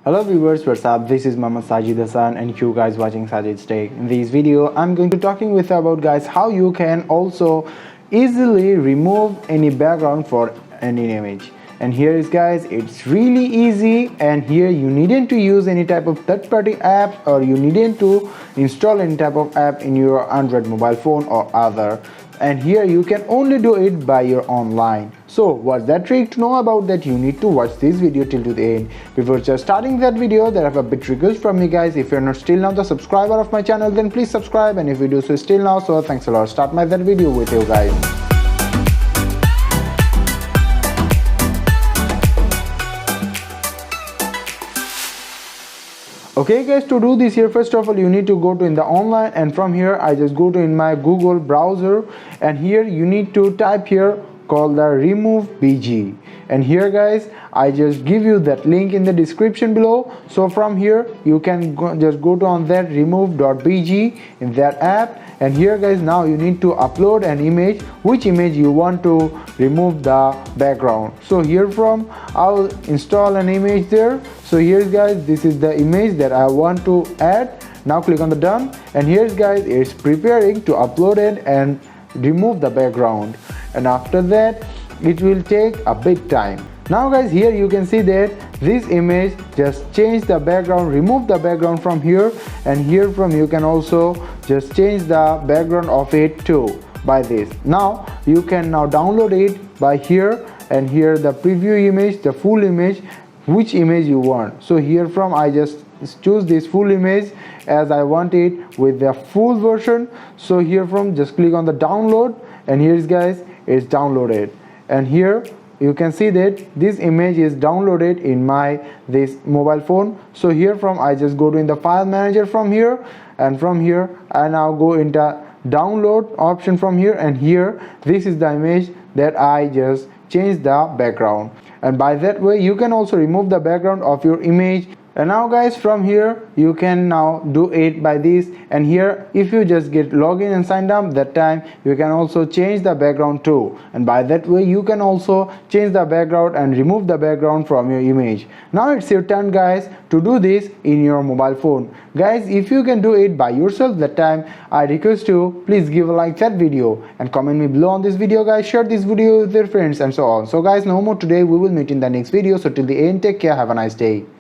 Hello viewers, what's up? This is Mama Sajidz and you guys watching Sajidz Take. In this video, I'm going to talking with you about guys how you can also easily remove any background for any image. And here is guys, it's really easy, and here you needn't to use any type of third-party app, or you needn't to install any type of app in your Android mobile phone or other. And here you can only do it by your online. So what's that trick? To know about that, you need to watch this video till to the end. Before just starting that video, there have a bit request from me guys. If you're not still now the subscriber of my channel, then please subscribe, and if you do so still now, so thanks a lot. Start my that video with you guys. Okay guys, to do this here, first of all you need to go to in the online, and from here I just go to in my Google browser, and here you need to type here called the remove bg, and here guys I just give you that link in the description below. So from here you can just go to on that remove.bg in that app, and here guys now you need to upload an image, which image you want to remove the background. So here from I'll install an image there. So here's guys, this is the image that I want to add. Now click on the done, and here's guys it's preparing to upload it and remove the background, and after that it will take a bit time. Now guys, here you can see that this image just change the background, remove the background from here, and here from you can also just change the background of it too by this. Now you can now download it by here, and here the preview image, the full image, which image you want. So here from I just choose this full image as I want it with the full version. So here from just click on the download, and here's guys it's downloaded, and here you can see that this image is downloaded in my this mobile phone. So here from I just go to in the file manager from here, and from here I now go into download option from here, and here this is the image that I just changed the background, and by that way you can also remove the background of your image. And now guys, from here you can now do it by this, and here if you just get login and signed up, that time you can also change the background too, and by that way you can also change the background and remove the background from your image. Now it's your turn guys to do this in your mobile phone. Guys, if you can do it by yourself, that time I request you please give a like that video and comment me below on this video guys, share this video with your friends and so on. So guys, no more today, we will meet in the next video. So till the end, take care, have a nice day.